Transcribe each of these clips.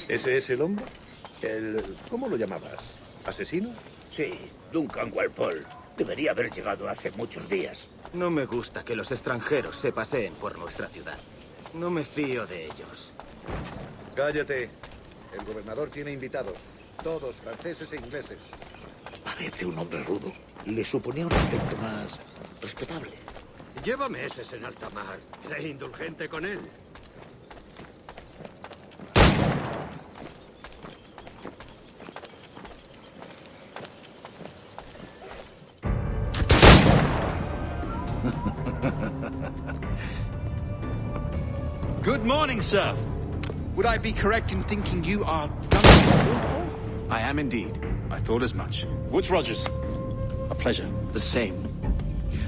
¿Ese es el hombre? ¿Cómo lo llamabas? ¿Asesino? Sí, Duncan Walpole. Debería haber llegado hace muchos días. No me gusta que los extranjeros se paseen por nuestra ciudad. No me fío de ellos. Cállate. El gobernador tiene invitados. Todos franceses e ingleses. Parece un hombre rudo. Le suponía un aspecto más respetable. Llévame ese en alta mar. Sé indulgente con él. Good morning, sir. Would I be correct in thinking you are Duncan? I am indeed. I thought as much. Woods Rogers. A pleasure. The same.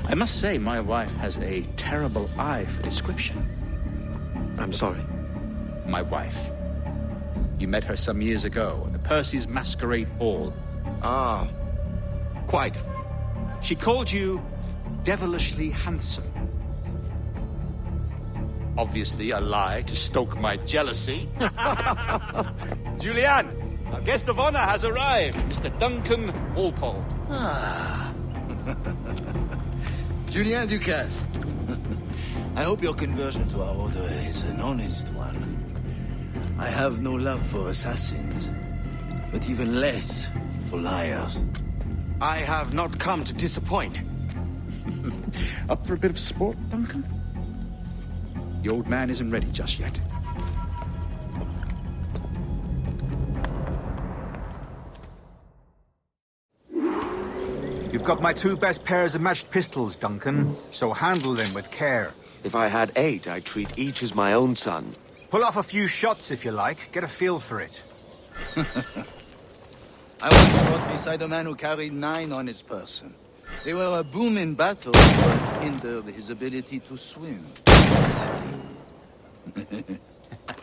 I must say, my wife has a terrible eye for description. I'm sorry. My wife. You met her some years ago at the Percy's Masquerade Ball. Ah, quite. She called you devilishly handsome. Obviously a lie to stoke my jealousy. Julianne, our guest of honor has arrived, Mr. Duncan Walpole. Ah. Julien Ducasse. I hope your conversion to our order is an honest one. I have no love for assassins, but even less for liars. I have not come to disappoint. Up for a bit of sport, Duncan? The old man isn't ready just yet. You've got my 2 best pairs of matched pistols, Duncan, so handle them with care. If I had 8, I'd treat each as my own son. Pull off a few shots if you like, get a feel for it. I once fought beside a man who carried 9 on his person. They were a boom in battle, but hindered his ability to swim.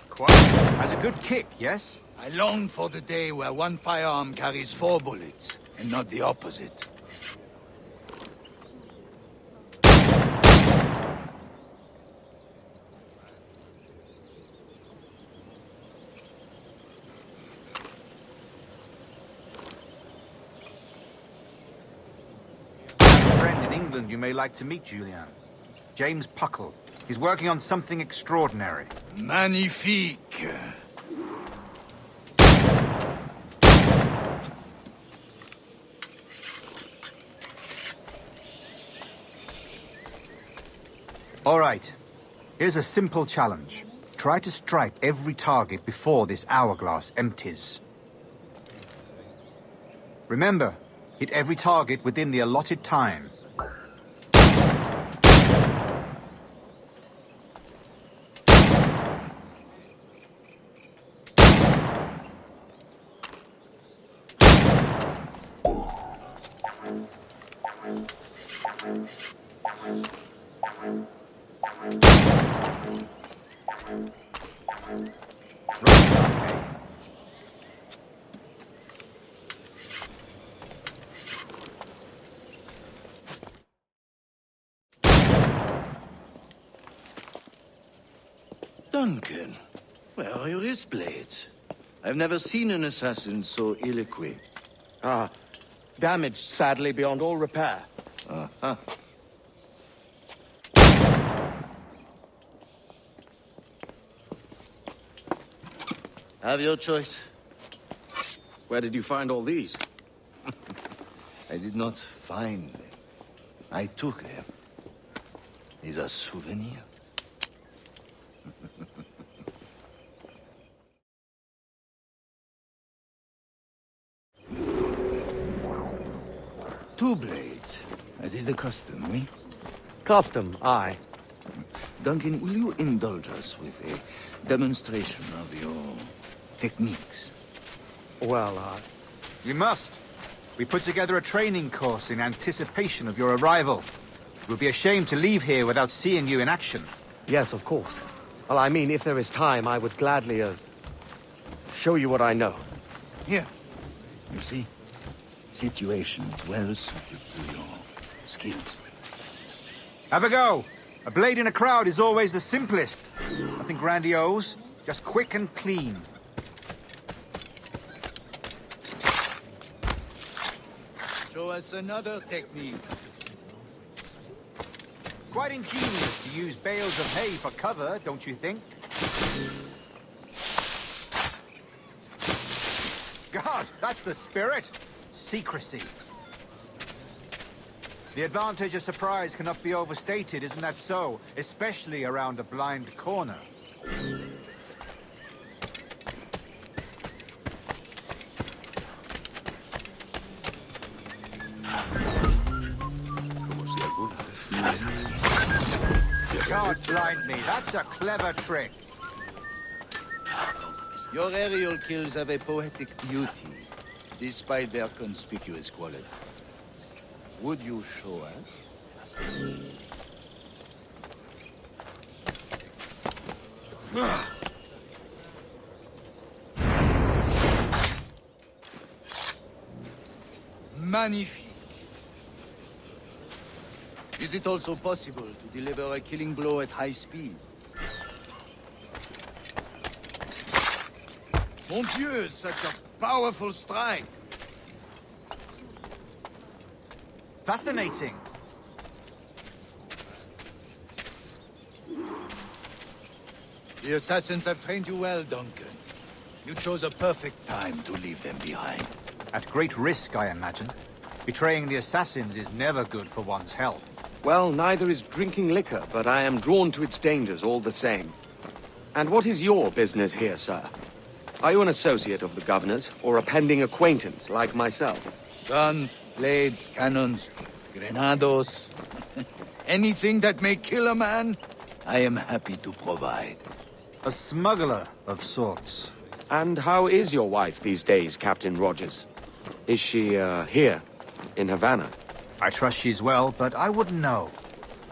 Quite. Has a good kick, yes? I long for the day where one firearm carries 4 bullets, and not the opposite. England you may like to meet, Julian. James Puckle. He's working on something extraordinary. Magnifique! All right. Here's a simple challenge. Try to strike every target before this hourglass empties. Remember, hit every target within the allotted time. Duncan, where are your wrist blades? I've never seen an assassin so ill-equipped. Ah, damaged sadly beyond all repair. Uh-huh. Have your choice. Where did you find all these? I did not find them. I took them. These are souvenirs. Two blades, as is the custom, oui? Custom, aye. Duncan, will you indulge us with a demonstration of your techniques? Well, You must. We put together a training course in anticipation of your arrival. It would be a shame to leave here without seeing you in action. yes, of course. Well, I mean, if there is time, I would gladly, show you what I know. Here. You see? Situations well suited to your skills. Have a go. A blade in a crowd is always the simplest. Nothing grandiose, just quick and clean. show us another technique. Quite ingenious to use bales of hay for cover, don't you think? God, that's the spirit. Secrecy. The advantage of surprise cannot be overstated, isn't that so? Especially around a blind corner. God blind me, that's a clever trick. Your aerial kills have a poetic beauty, despite their conspicuous quality. Would you show us? Magnifique. Is it also possible to deliver a killing blow at high speed? Mon Dieu, such a powerful strike! Fascinating. The assassins have trained you well, Duncan. You chose a perfect time to leave them behind. At great risk, I imagine. Betraying the assassins is never good for one's health. Well, neither is drinking liquor, but I am drawn to its dangers all the same. And what is your business here, sir? Are you an associate of the governor's, or a pending acquaintance like myself? Guns, blades, cannons, grenados. Anything that may kill a man, I am happy to provide. A smuggler of sorts. And how is your wife these days, Captain Rogers? Is she, here, in Havana? I trust she's well, but I wouldn't know.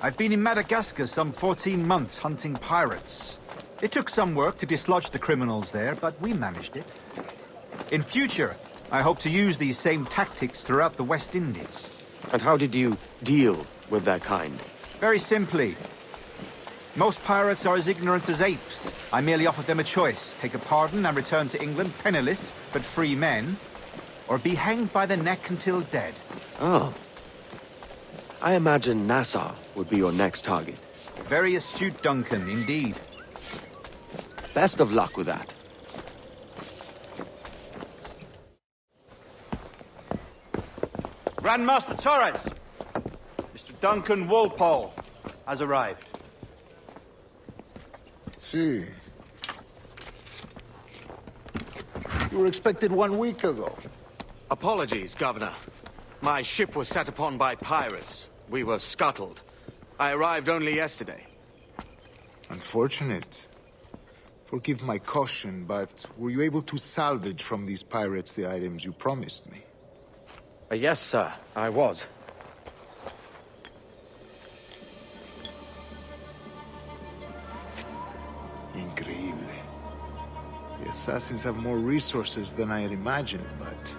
I've been in Madagascar some 14 months hunting pirates. It took some work to dislodge the criminals there, but we managed it. In future, I hope to use these same tactics throughout the West Indies. And how did you deal with their kind? Very simply. Most pirates are as ignorant as apes. I merely offered them a choice. Take a pardon and return to England penniless, but free men. Or be hanged by the neck until dead. Oh. I imagine Nassau would be your next target. Very astute, Duncan, indeed. Best of luck with that. Grandmaster Torres! Mr. Duncan Walpole has arrived. See. You were expected 1 week ago. Apologies, Governor. My ship was set upon by pirates. We were scuttled. I arrived only yesterday. Unfortunate. Forgive my caution, but were you able to salvage from these pirates the items you promised me? Yes, sir, I was. Increíble. The assassins have more resources than I had imagined, but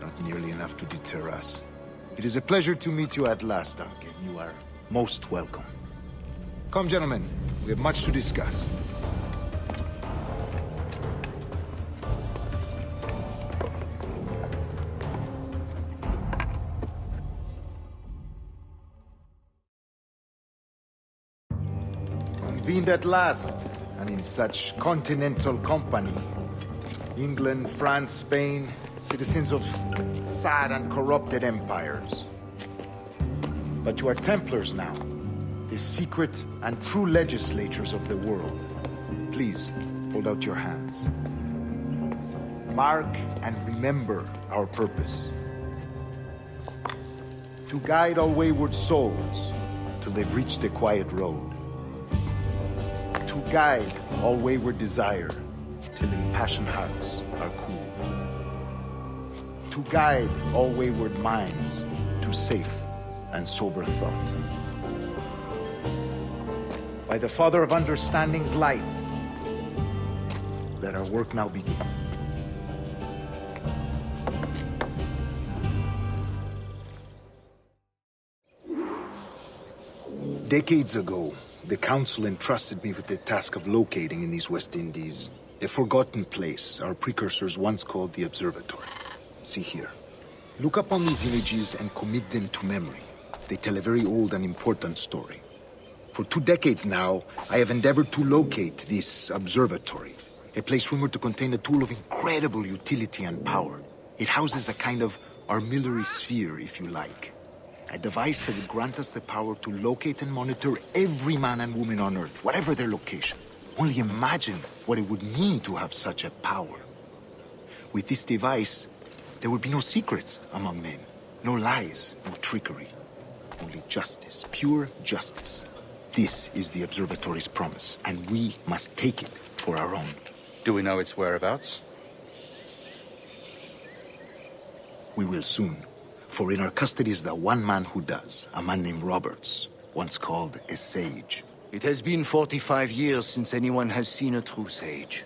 not nearly enough to deter us. It is a pleasure to meet you at last, Duncan. You are most welcome. Come, gentlemen. We have much to discuss. Convened at last, and in such continental company. England, France, Spain, citizens of sad and corrupted empires. But you are Templars now, the secret and true legislators of the world. Please, hold out your hands. Mark and remember our purpose. To guide all wayward souls till they've reached the quiet road. To guide all wayward desire till impassioned hearts are cool. To guide all wayward minds to safe and sober thought. By the Father of Understanding's light, let our work now begin. Decades ago, the Council entrusted me with the task of locating in these West Indies a forgotten place our precursors once called the Observatory. See here. Look upon these images and commit them to memory. They tell a very old and important story. For 2 decades now, I have endeavored to locate this observatory, a place rumored to contain a tool of incredible utility and power. It houses a kind of armillary sphere, if you like. A device that would grant us the power to locate and monitor every man and woman on Earth, whatever their location. Only imagine what it would mean to have such a power. With this device, there would be no secrets among men, no lies, no trickery. Only justice, pure justice. This is the observatory's promise, and we must take it for our own. Do we know its whereabouts? We will soon, for in our custody is the one man who does, a man named Roberts, once called a sage. It has been 45 years since anyone has seen a true sage.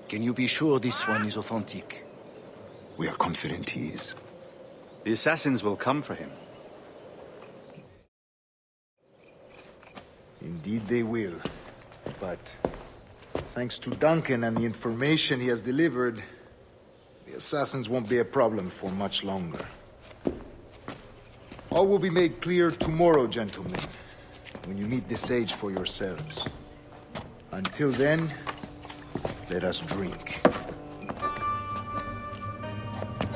Can you be sure this one is authentic? We are confident he is. The assassins will come for him. Indeed they will. But thanks to Duncan and the information he has delivered, the assassins won't be a problem for much longer. All will be made clear tomorrow, gentlemen, when you meet the sage for yourselves. Until then, let us drink.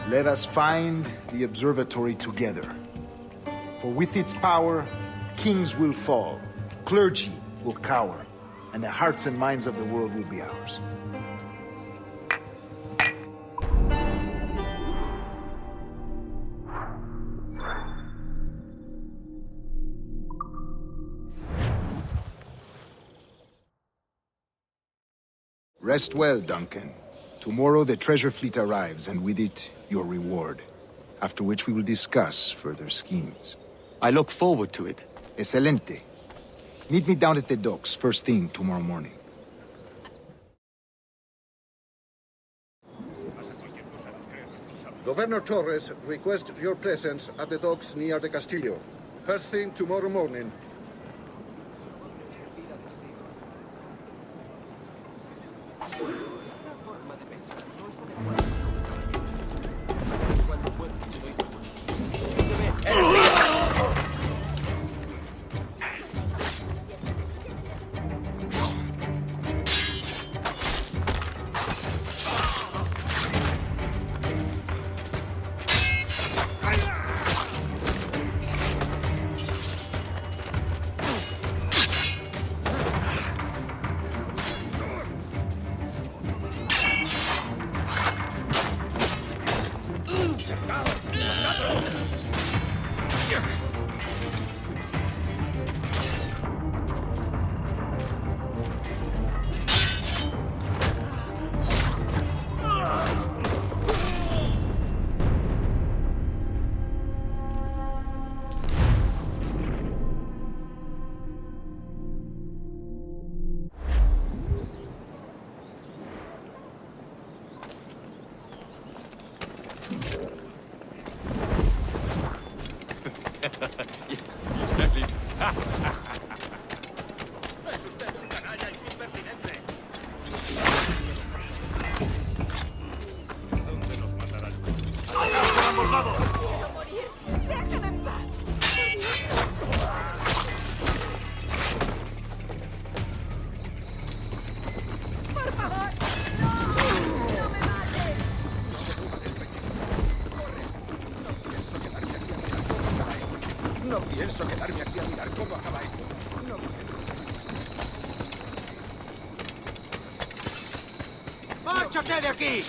Let us find the observatory together. For with its power, kings will fall, clergy will cower, and the hearts and minds of the world will be ours. Rest well, Duncan. Tomorrow the treasure fleet arrives, and with it, your reward. After which we will discuss further schemes. I look forward to it. Excelente. Meet me down at the docks first thing tomorrow morning. Governor Torres requests your presence at the docks near the Castillo. First thing tomorrow morning. No pienso quedarme aquí a mirar cómo acaba esto. No. ¡Márchate de aquí!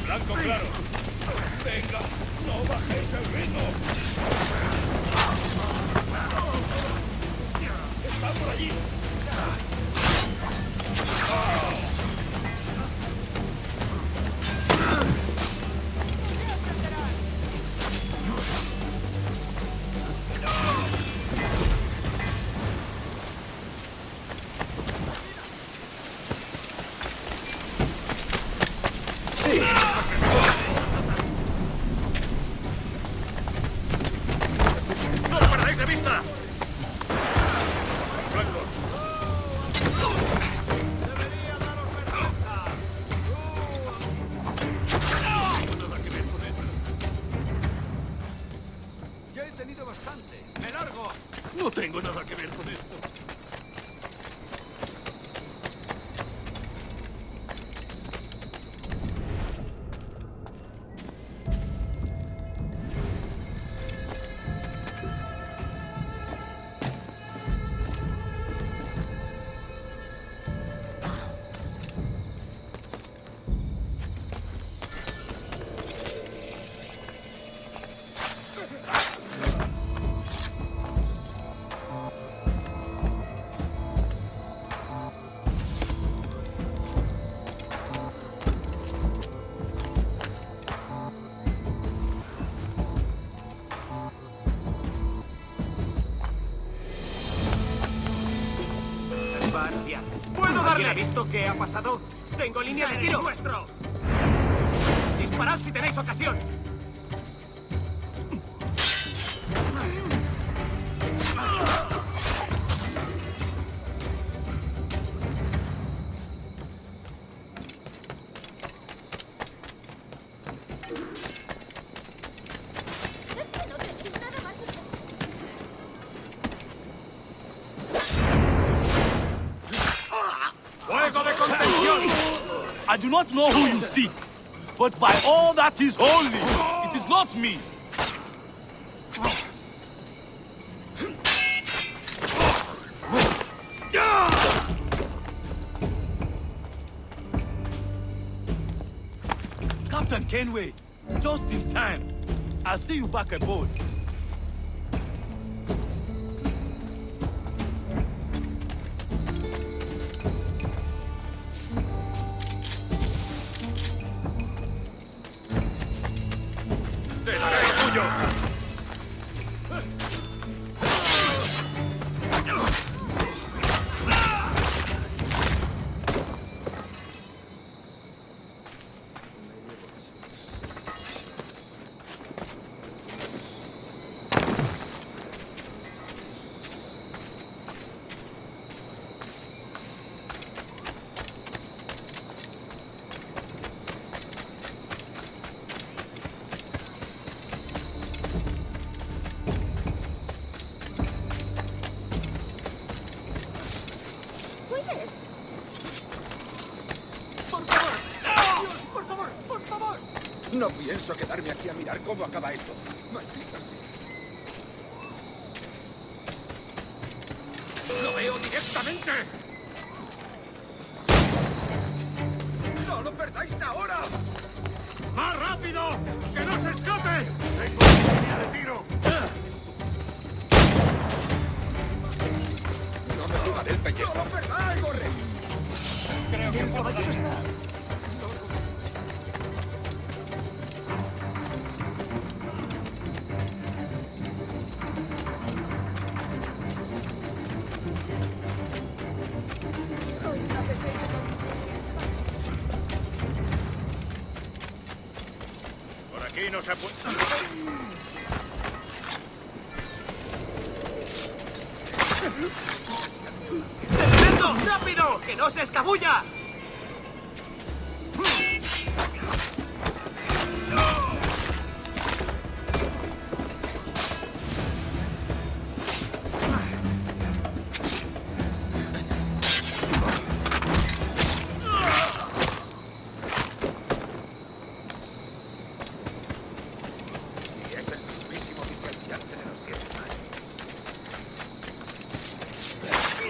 Blanco claro. Venga, no bajéis el ritmo. Está por allí. ¡No para No tengo nada que ver con esto. ¿Puedo darle? ¿Ha visto qué ha pasado? Tengo línea de tiro. ¡Nuestro! Disparad si tenéis ocasión. Es que no tenéis nada más que hacer. ¡Fuego de contención! I do not know who you seek, but by all that is holy, it is not me. Captain Kenway, just in time. I'll see you back aboard. ¡Te daré el tuyo! ¿Puedes? ¡Por favor! No pienso quedarme aquí a mirar cómo acaba esto. Maldita sea. ¡Lo veo directamente! ¡No lo perdáis ahora! ¡Más rápido! ¡Que no se escape! ¡Tengo línea de tiro! ¡No me suba del pellejo! ¡No lo perdáis! ¡Corre! Creo que el caballero está. Soy una pequeña tontería. Por aquí no se puede... ¡Descendo! ¡Rápido! ¡Que no se escabulla! Si es el mismísimo vicealmirante de los 7 mares.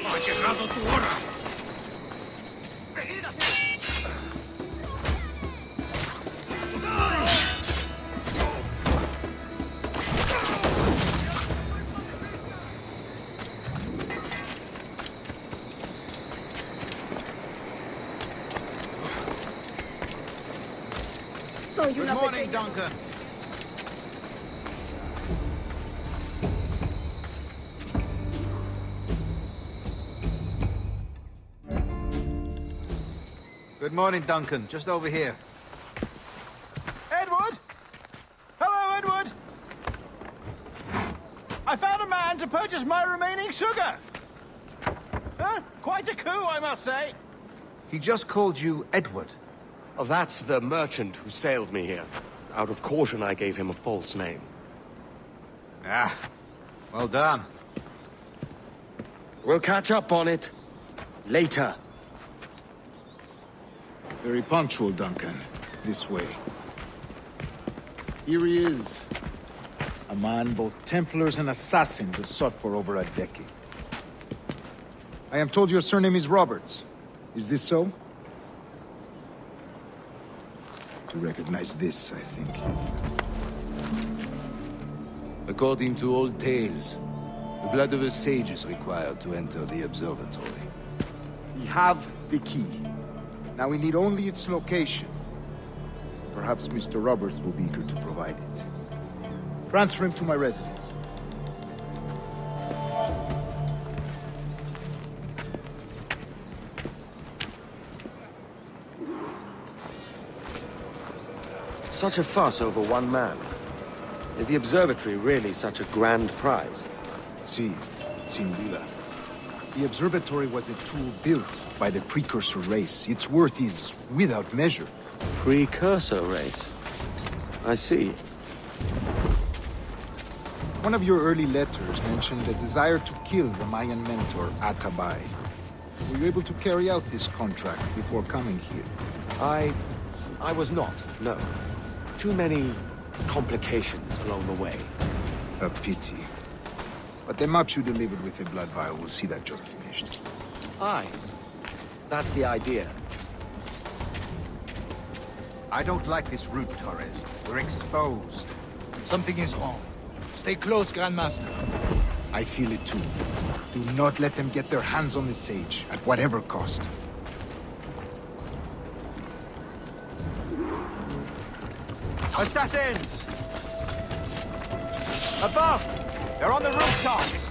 ¡Ha llegado tu hora! ¡Seguid así! Soy Good una morning, pequeña Duncan. Good morning, Duncan. Just over here. Edward? Hello, Edward. I found a man to purchase my remaining sugar. Quite a coup, I must say. He just called you Edward. Oh, that's the merchant who sailed me here. Out of caution, I gave him a false name. Ah, Well done. We'll catch up on it later. Very punctual, Duncan. This way. Here he is. A man both Templars and Assassins have sought for over a decade. I am told your surname is Roberts. Is this so? You recognize this, I think. According to old tales, the blood of a sage is required to enter the observatory. We have the key. Now we need only its location. Perhaps Mr. Roberts will be eager to provide it. Transfer him to my residence. Such a fuss over one man. Is the observatory really such a grand prize? Sí, sin duda. The observatory was a tool built by the precursor race. Its worth is without measure. Precursor race. I see. One of your early letters mentioned a desire to kill the Mayan mentor, Atabay. Were you able to carry out this contract before coming here? I was not, no. Too many complications along the way. A pity. But the maps you delivered with the blood vial will see that job finished. Aye. That's the idea. I don't like this route, Torres. We're exposed. Something is wrong. Stay close, Grandmaster. I feel it too. Do not let them get their hands on the sage, at whatever cost. Assassins! Above! They're on the rooftops!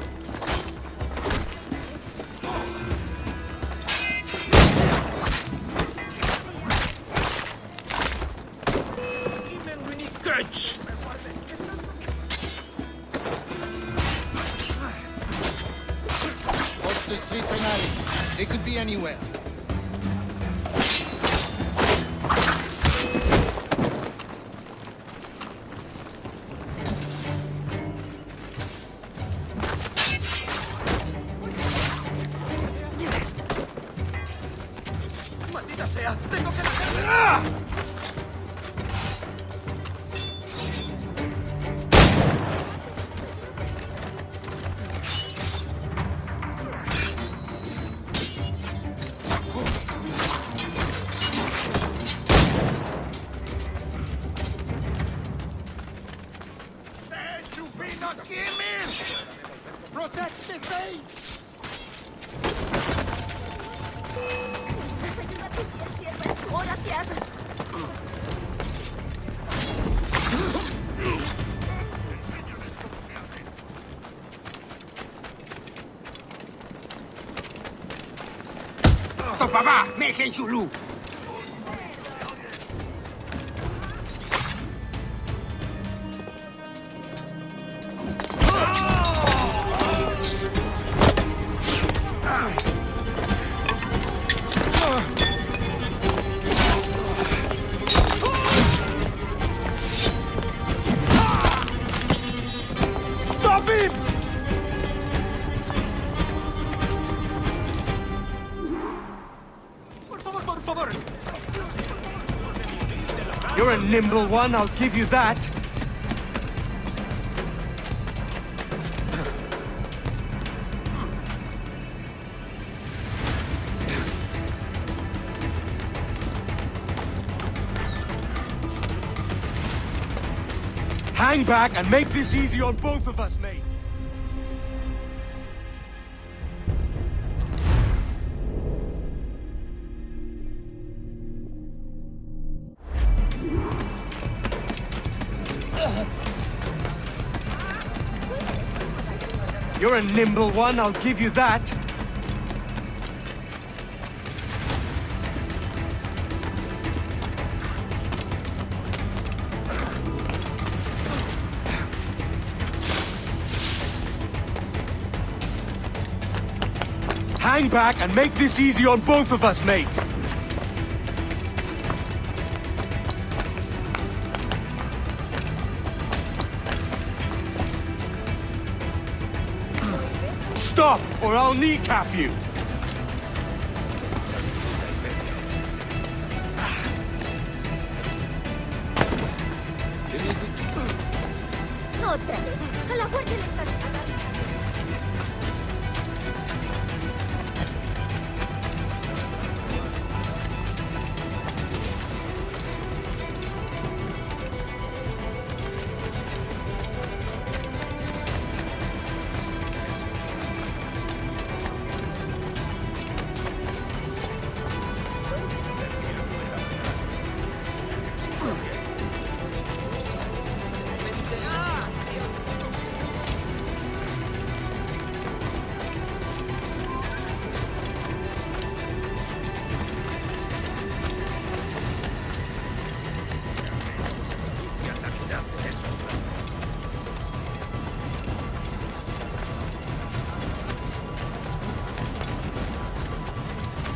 Watch the streets and alleys. They could be anywhere. Protect the stage! Nos ayuda a cualquier sierva en su hora fiada. Papá, me Chulu. Stop him! You're a nimble one, I'll give you that. Hang back and make this easy on both of us, mate. You're a nimble one, I'll give you that. Hang back and make this easy on both of us, mate. Stop, or I'll kneecap you! No otra vez. A la guardia le encanta.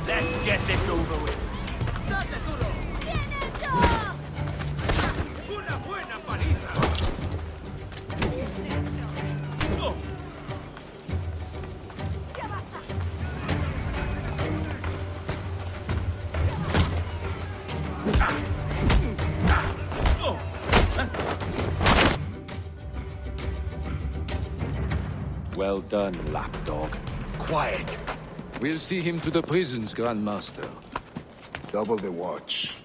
Let's get this over with. ¡Bien hecho! ¡Una buena paliza! ¡Ya basta! Well done, lapdog. Quiet. We'll see him to the prisons, Grandmaster. Double the watch.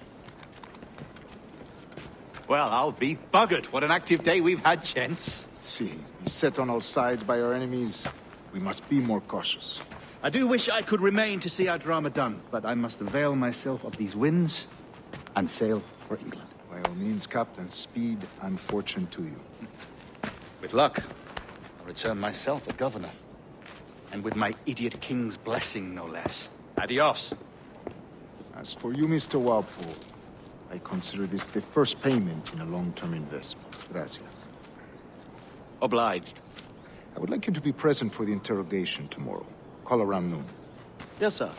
Well, I'll be buggered. What an active day we've had, gents. See, beset on all sides by our enemies, we must be more cautious. I do wish I could remain to see our drama done, but I must avail myself of these winds and sail for England. By all means, Captain, speed and fortune to you. With luck, I'll return myself a governor. And with my idiot king's blessing, no less. Adios. As for you, Mr. Walpole, I consider this the first payment in a long-term investment. Gracias. Obliged. I would like you to be present for the interrogation tomorrow. Call around noon. Yes, sir.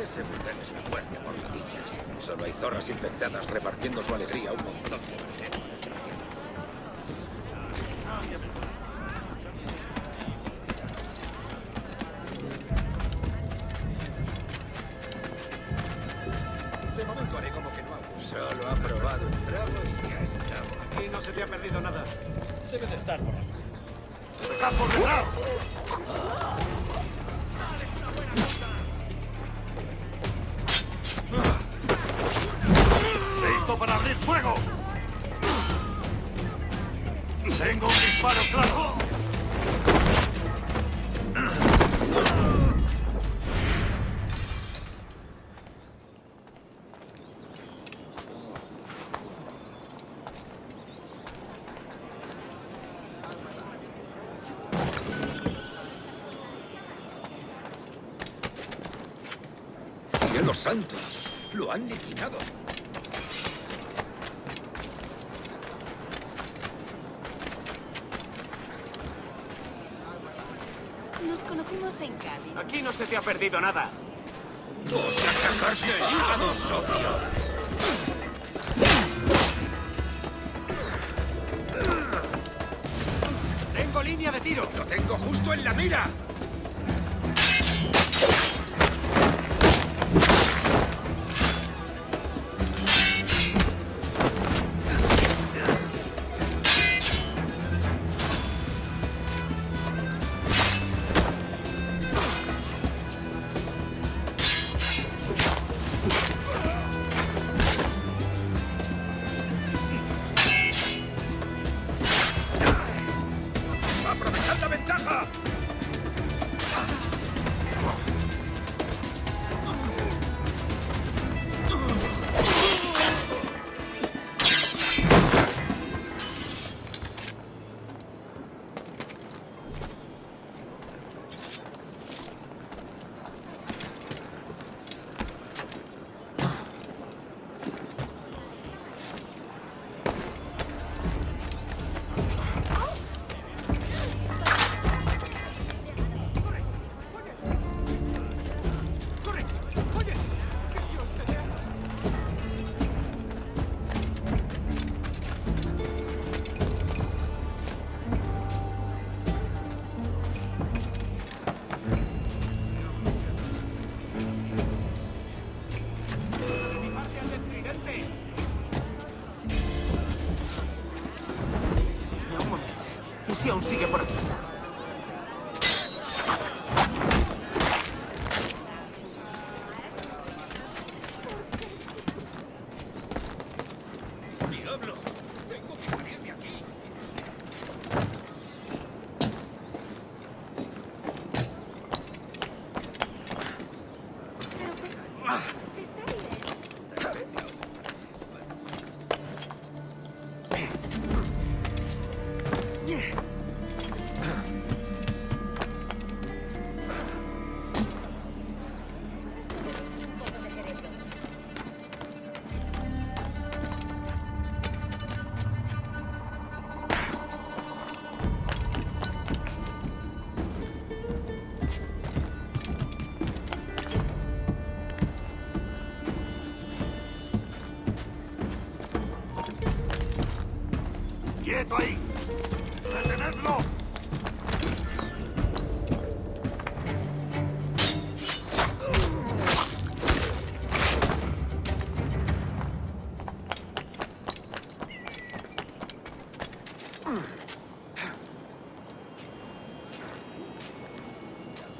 Ese burdel es la muerte por ladillas. Solo hay zorras infectadas repartiendo su alegría a un montón de gente. De momento haré como que no hago. Solo ha probado un trago y ya estamos. Aquí no se te ha perdido nada. Debe de estar por ahí. ¡Acá por detrás! ¡Listo para abrir fuego! ¡Tengo un disparo claro! ¡Cielos santos! ¡Lo han liquidado! Nos conocimos en Cádiz. Aquí no se te ha perdido nada. ¡Voy a sacarse el hígado, socio! ¡Tengo línea de tiro! ¡Lo tengo justo en la mira! ¡Aprovechad la ventaja! aún sigue por aquí. ¡Diablo! ¡Tengo que salir de aquí! ¡Quieto ahí! ¡Retenedlo!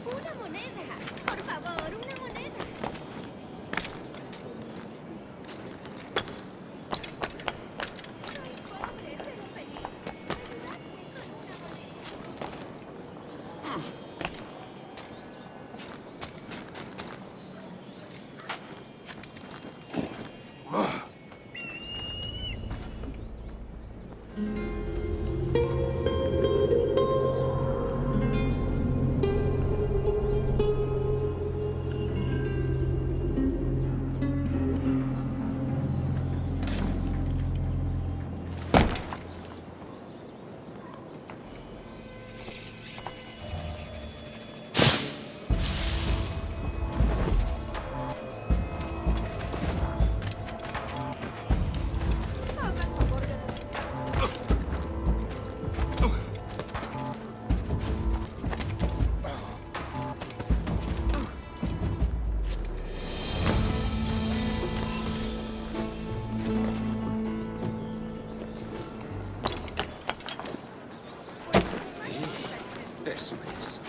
Una moneda. Por favor, una moneda. Eso es.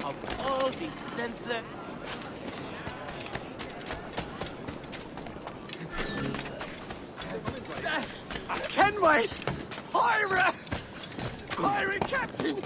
Of all these senseless... Kenway! Pirate! Pirate captain!